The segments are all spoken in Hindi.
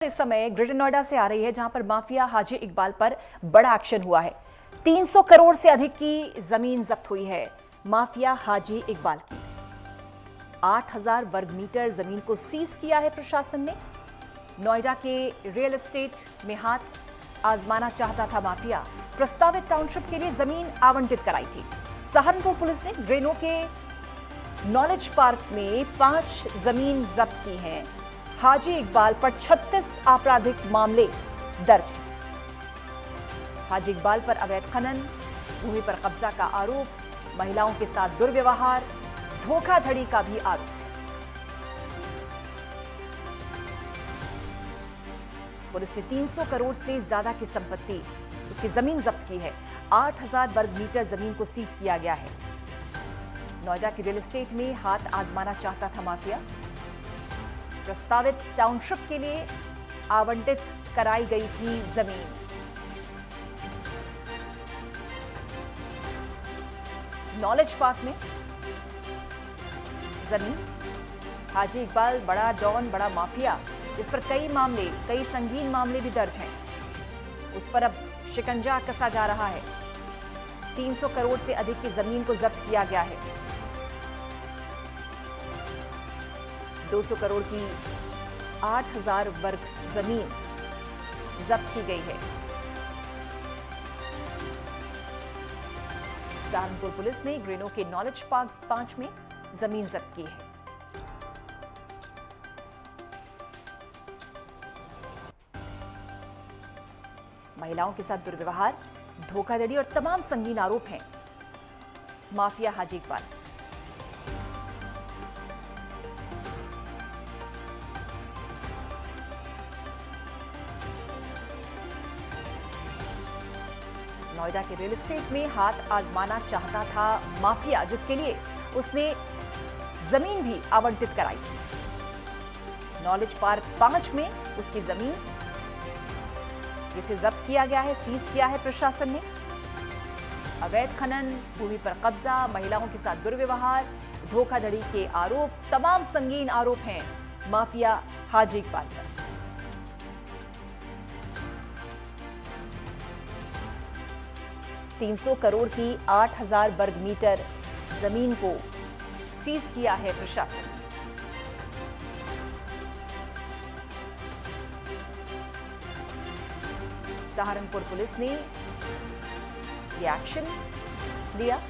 इस समय ग्रेटर नोएडा से आ रही है, जहां पर माफिया हाजी इकबाल पर बड़ा एक्शन हुआ है। 300 करोड़ से अधिक की जमीन जब्त हुई है माफिया हाजी इकबाल की। 8000 वर्ग मीटर जमीन को सीज किया है प्रशासन ने। नोएडा के रियल एस्टेट में हाथ आजमाना चाहता था माफिया। प्रस्तावित टाउनशिप के लिए जमीन आवंटित कराई थी। सहारनपुर पुलिस ने ग्रेनो के नॉलेज पार्क में 5 जमीन जब्त की हैं। हाजी इकबाल पर 36 आपराधिक मामले दर्ज हैं। हाजी इकबाल पर अवैध खनन, भूमि पर कब्जा का आरोप, महिलाओं के साथ दुर्व्यवहार, धोखाधड़ी का भी आरोप है। पुलिस ने 300 करोड़ से ज्यादा की संपत्ति, उसकी जमीन जब्त की है। 8000 वर्ग मीटर जमीन को सीज किया गया है। नोएडा की रियल एस्टेट में हाथ आजमाना चाहता था माफिया। प्रस्तावित टाउनशिप के लिए आवंटित कराई गई थी जमीन। नॉलेज पार्क में जमीन। हाजी इकबाल बड़ा डॉन, बड़ा माफिया, इस पर कई संगीन मामले भी दर्ज हैं। उस पर अब शिकंजा कसा जा रहा है। 300 करोड़ से अधिक की जमीन को जब्त किया गया है। 200 करोड़ की 8000 वर्ग जमीन जब्त की गई है। सहारनपुर पुलिस ने ग्रेनो के नॉलेज पार्क 5 में जमीन जब्त की है। महिलाओं के साथ दुर्व्यवहार, धोखाधड़ी और तमाम संगीन आरोप हैं माफिया हाजी इकबाल। नोएडा के रियल एस्टेट में हाथ आजमाना चाहता था माफिया, जिसके लिए उसने जमीन भी आवंटित कराई। नॉलेज पार्क 5 में उसकी जमीन, जिसे जब्त किया गया है, सीज किया है प्रशासन ने। अवैध खनन, भूमि पर कब्जा, महिलाओं के साथ दुर्व्यवहार, धोखाधड़ी के आरोप, तमाम संगीन आरोप हैं माफिया हाजी इकबाल पर। $300 करोड़ की 8000 वर्ग मीटर जमीन को सीज किया है प्रशासन। सहारनपुर पुलिस ने यह एक्शन लिया।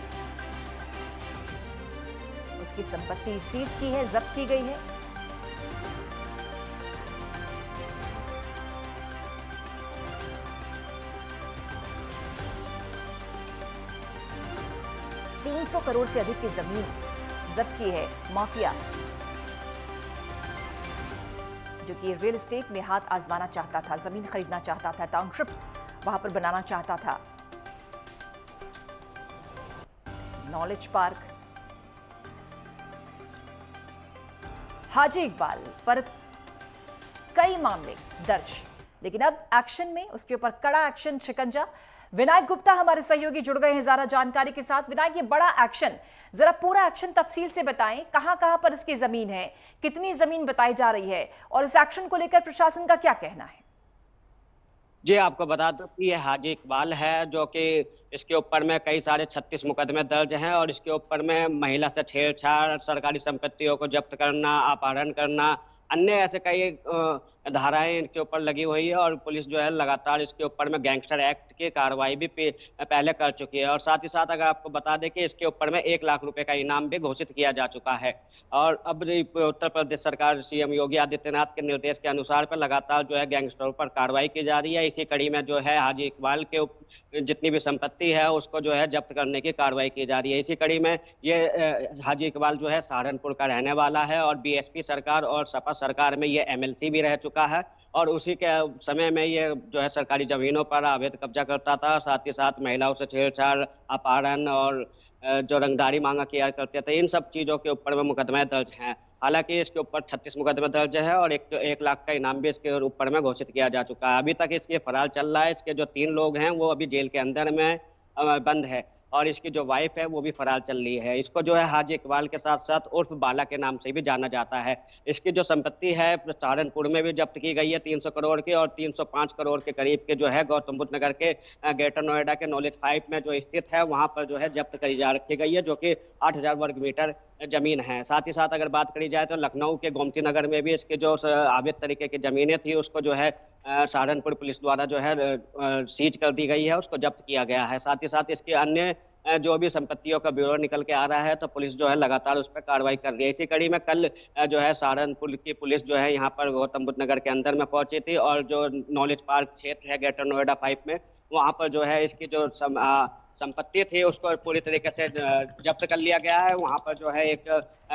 उसकी संपत्ति सीज की है, जब्त की गई है। $300 करोड़ से अधिक की जमीन जब्त की है माफिया, जो कि रियल एस्टेट में हाथ आजमाना चाहता था, जमीन खरीदना चाहता था, टाउनशिप वहां पर बनाना चाहता था। नॉलेज पार्क हाजी इकबाल पर कई मामले दर्ज, लेकिन अब एक्शन में उसके ऊपर कड़ा एक्शन, शिकंजा। विनायक गुप्ता हमारे सहयोगी जुड़ गए हैं ज्यादा जानकारी के साथ। विनायक, ये बड़ा एक्शन, जरा पूरा एक्शन तफसील से बताएं। कहां पर इसकी जमीन है, कितनी जमीन बताई जा रही है, और इस एक्शन को लेकर प्रशासन का क्या कहना है? जी, आपको बता दूं कि ये हाजी इकबाल है, जो कि इसके ऊपर में कई सारे 36 मुकदमे दर्ज हैं और इसके ऊपर में महिला से छेड़छाड़, सरकारी संपत्तियों को जब्त करना, अपहरण करना, अन्य ऐसे कई धाराएं इनके ऊपर लगी हुई है। और पुलिस जो है लगातार इसके ऊपर में गैंगस्टर एक्ट की कार्रवाई भी पहले कर चुकी है। और साथ ही साथ अगर आपको बता दें कि इसके ऊपर में 1 लाख रुपए का इनाम भी घोषित किया जा चुका है। और अब उत्तर प्रदेश सरकार सीएम योगी आदित्यनाथ के निर्देश के अनुसार पर लगातार जो है गैंगस्टरों पर कार्रवाई की जा रही है। इसी कड़ी में जो है हाजी इकबाल के जितनी भी संपत्ति है उसको जो है जब्त करने की कार्रवाई की जा रही है। इसी कड़ी में ये हाजी इकबाल जो है सहारनपुर का रहने वाला है और बीएसपी सरकार और सपा सरकार में ये एमएलसी भी रह चुका है। और उसी के समय में ये जो है सरकारी जमीनों पर अवैध कब्जा करता था। साथ ही साथ महिलाओं से छेड़छाड़, अपहरण और जो रंगदारी मांगा किया करते थे, इन सब चीज़ों के ऊपर में मुकदमे दर्ज हैं। हालांकि इसके ऊपर 36 मुकदमे दर्ज है और 1 लाख का इनाम भी इसके ऊपर में घोषित किया जा चुका है। अभी तक इसके फरार चल रहा है। इसके जो 3 लोग हैं वो अभी जेल के अंदर में बंद है। और इसकी जो वाइफ है वो भी फरार चल रही है। इसको जो है हाजी इकबाल के साथ साथ उर्फ बाला के नाम से भी जाना जाता है। इसकी जो संपत्ति है सहारनपुर में भी जब्त की गई है 300 करोड़ की, और 305 करोड़ के करीब के जो है गौतम बुद्ध नगर के ग्रेटर नोएडा के नॉलेज 5 में जो स्थित है वहां पर जो है जब्त करी जा रखी गई है, जो कि 8000 वर्ग मीटर जमीन है। साथ ही साथ अगर बात करी जाए तो लखनऊ के गोमती नगर में भी इसके जो अवैध तरीके की जमीनें थी उसको जो है सहारनपुर पुलिस द्वारा जो है सीज कर दी गई है, उसको जब्त किया गया है। साथ ही साथ इसके अन्य जो भी संपत्तियों का ब्यौरा निकल के आ रहा है तो पुलिस जो है लगातार उस पर कार्रवाई कर रही है। इसी कड़ी में कल जो है सहारनपुर की पुलिस जो है यहाँ पर गौतम बुद्ध नगर के अंदर में पहुंची थी, और जो नॉलेज पार्क क्षेत्र है ग्रेटर नोएडा 5 में वहाँ पर जो है इसकी जो संपत्ति थी उसको पूरी तरीके से जब्त कर लिया गया है। वहाँ पर जो है एक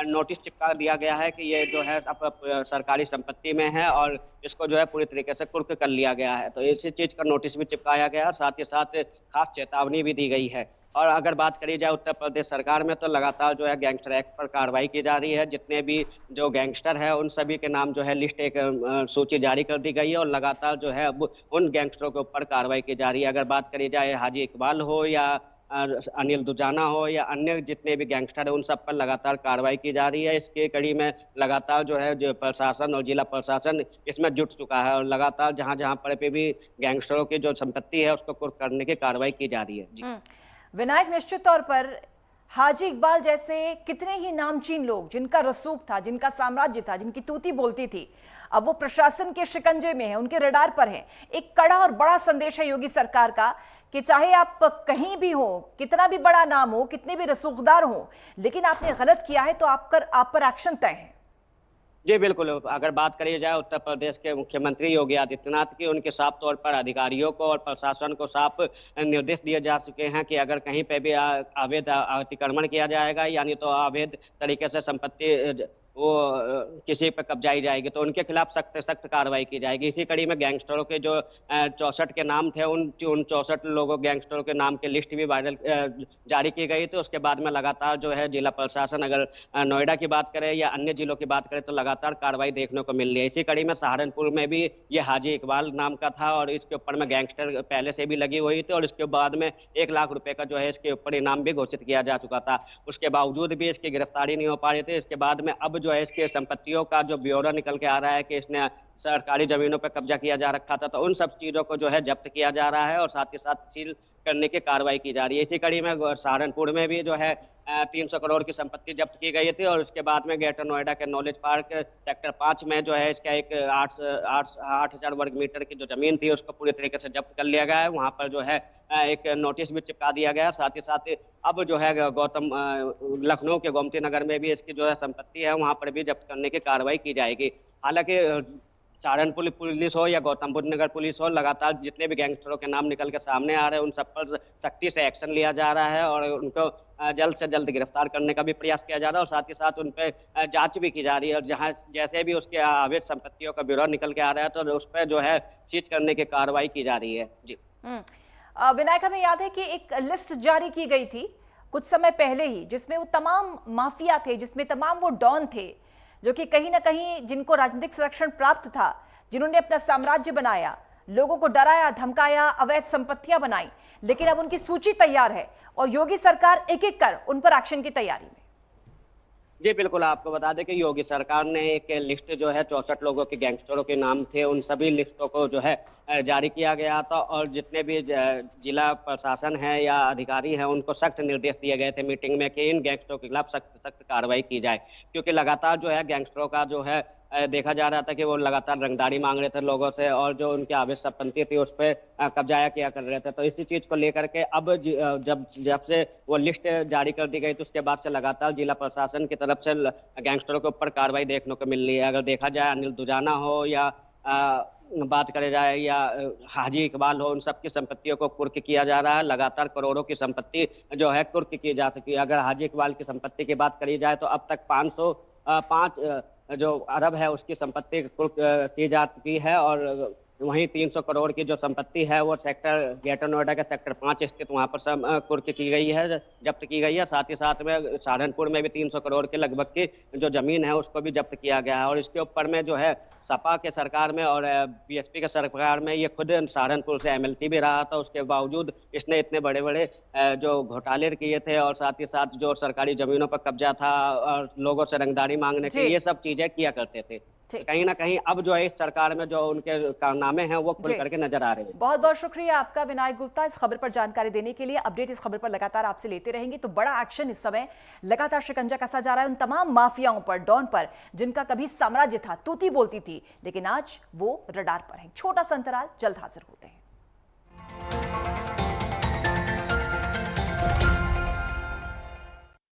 नोटिस चिपका दिया गया है कि ये जो है अब सरकारी संपत्ति में है, और इसको जो है पूरी तरीके से कुर्क कर लिया गया है। तो इसी चीज का नोटिस भी चिपकाया गया है, और साथ ही साथ खास चेतावनी भी दी गई है। और अगर बात करी जाए उत्तर प्रदेश सरकार में तो लगातार जो है गैंगस्टर एक्ट पर कार्रवाई की जा रही है। जितने भी जो गैंगस्टर है उन सभी के नाम जो है लिस्ट एक सूची जारी कर दी गई है, और लगातार जो है अब उन गैंगस्टरों के ऊपर कार्रवाई की जा रही है। अगर बात करी जाए हाजी इकबाल हो या अनिल दुजाना हो या अन्य जितने भी गैंगस्टर है उन सब पर लगातार कार्रवाई की जा रही है। इसके कड़ी में लगातार जो है जो प्रशासन और जिला प्रशासन इसमें जुट चुका है, और लगातार जहां जहां पर भी गैंगस्टरों की जो संपत्ति है उसको कुर्क करने की कार्रवाई की जा रही है। जी विनायक, निश्चित तौर पर हाजी इकबाल जैसे कितने ही नामचीन लोग जिनका रसूख था, जिनका साम्राज्य था, जिनकी तूती बोलती थी, अब वो प्रशासन के शिकंजे में है, उनके रडार पर है। एक कड़ा और बड़ा संदेश है योगी सरकार का कि चाहे आप कहीं भी हो, कितना भी बड़ा नाम हो, कितने भी रसूखदार हो, लेकिन आपने गलत किया है तो आप पर एक्शन तय है। जी बिल्कुल। अगर बात करी जाए उत्तर प्रदेश के मुख्यमंत्री योगी आदित्यनाथ की, उनके साफ तौर पर अधिकारियों को और प्रशासन को साफ निर्देश दिए जा चुके हैं कि अगर कहीं पे भी अवैध अतिक्रमण किया जाएगा, यानी तो अवैध तरीके से संपत्ति वो किसी पर कब्जाई जाएगी तो उनके खिलाफ सख्त सख्त कार्रवाई की जाएगी। इसी कड़ी में गैंगस्टरों के जो 64 के नाम थे उन 64 लोगों गैंगस्टरों के नाम की लिस्ट भी वायरल जारी की गई थी। उसके बाद में लगातार जो है जिला प्रशासन, अगर नोएडा की बात करें या अन्य जिलों की बात करें तो लगातार कार्रवाई देखने को मिल रही है। इसी कड़ी में सहारनपुर में भी ये हाजी इकबाल नाम का था, और इसके ऊपर में गैंगस्टर पहले से भी लगी हुई थी, और इसके बाद में 1 लाख रुपए का जो है इसके ऊपर इनाम भी घोषित किया जा चुका था। उसके बावजूद भी इसकी गिरफ्तारी नहीं हो पा रही थी। इसके बाद में अब जो है इसके संपत्तियों का जो ब्यौरा निकल के आ रहा है कि इसने सरकारी जमीनों पर कब्जा किया जा रखा था, तो उन सब चीजों को जो है जब्त किया जा रहा है और साथ ही साथ सील करने की कार्रवाई की जा रही है। इसी कड़ी में सहारनपुर में भी जो है 300 करोड़ की संपत्ति जब्त की गई थी, और उसके बाद में ग्रेटर नोएडा के नॉलेज पार्क सेक्टर 5 में जो है इसका एक 8,000 वर्ग मीटर की जो जमीन थी उसको पूरी तरीके से जब्त कर लिया गया है। वहां पर जो है एक नोटिस भी चिपका दिया गया। साथ ही साथ अब जो है लखनऊ के गोमती नगर में भी इसकी जो है संपत्ति है वहां पर भी जब्त करने की कार्रवाई की जाएगी। हालांकि सहारनपुर पुलिस हो या गौतम बुद्ध नगर पुलिस हो, लगातार जितने भी गैंगस्टरों के नाम निकल के सामने आ रहे हैं उन सब पर सख्ती से एक्शन लिया जा रहा है, और उनको जल्द से जल्द गिरफ्तार करने का भी प्रयास किया जा रहा है, और साथ ही साथ उन पर जांच भी की जा रही है। और जहां जैसे भी उसके अवैध संपत्तियों का ब्यौरा निकल के आ रहा है तो उस पर जो है सीज करने की कार्रवाई की जा रही है। जी विनायक, हमें याद है कि एक लिस्ट जारी की गई थी कुछ समय पहले ही, जिसमें वो तमाम माफिया थे, जिसमें तमाम वो डॉन थे जो कि कहीं ना कहीं जिनको राजनीतिक संरक्षण प्राप्त था, जिन्होंने अपना साम्राज्य बनाया, लोगों को डराया धमकाया, अवैध संपत्तियां बनाई, लेकिन अब उनकी सूची तैयार है और योगी सरकार एक एक कर उन पर एक्शन की तैयारी में। जी बिल्कुल। आपको बता दें कि योगी सरकार ने एक लिस्ट जो है 64 लोगों के गैंगस्टरों के नाम थे उन सभी लिस्टों को जो है जारी किया गया था, और जितने भी जिला प्रशासन है या अधिकारी हैं उनको सख्त निर्देश दिए गए थे मीटिंग में कि इन गैंगस्टरों के खिलाफ सख्त सख्त कार्रवाई की जाए, क्योंकि लगातार जो है गैंगस्टरों का जो है देखा जा रहा था कि वो लगातार रंगदारी मांग रहे थे लोगों से, और जो उनकी अवैध संपत्ति थी उस पर कब्जा किया कर रहे थे। तो इसी चीज को लेकर के अब जब से वो लिस्ट जारी कर दी गई तो उसके बाद से लगातार जिला प्रशासन की तरफ से गैंगस्टरों के ऊपर कार्रवाई देखने को मिल रही है। अगर देखा जाए अनिल दुजाना हो या बात करे जाए या हाजी इकबाल हो, उन सब की संपत्तियों को कुर्क किया जा रहा है। लगातार करोड़ों की संपत्ति जो है कुर्क की जा सकी है। अगर हाजी इकबाल की संपत्ति की बात करी जाए तो अब तक 505 जो अरब है उसकी संपत्ति कुर्क की जा चुकी है, और वहीं 300 करोड़ की जो संपत्ति है वो सेक्टर ग्रेटर नोएडा के सेक्टर 5 स्थित वहां पर कुर्क की गई है, जब्त की गई है। साथ ही साथ में सहारनपुर में भी 300 करोड़ के लगभग की जो जमीन है उसको भी जब्त किया गया है। और इसके ऊपर में जो है सपा के सरकार में और बीएसपी के सरकार में ये खुद सहारनपुर से एमएलसी भी रहा था, उसके बावजूद इसने इतने बड़े बड़े जो घोटाले किए थे और साथ ही साथ जो सरकारी जमीनों पर कब्जा था और लोगों से रंगदारी मांगने जी। के, ये सब चीजें किया करते थे। ठीक। कहीं ना कहीं अब जो है इस सरकार में जो उनके कारनामे हैं वो खुल जी। करके नजर आ रहे हैं। बहुत बहुत शुक्रिया आपका विनायक गुप्ता, इस खबर पर जानकारी देने के लिए। अपडेट इस खबर पर लगातार आपसे लेते रहेंगे। तो बड़ा एक्शन इस समय लगातार शिकंजा कसा जा रहा है उन तमाम माफियाओं पर, डॉन पर, जिनका कभी साम्राज्य था, तूती बोलती थी, लेकिन आज वो रडार पर है। छोटा सा अंतराल, जल्द हाजिर होते हैं।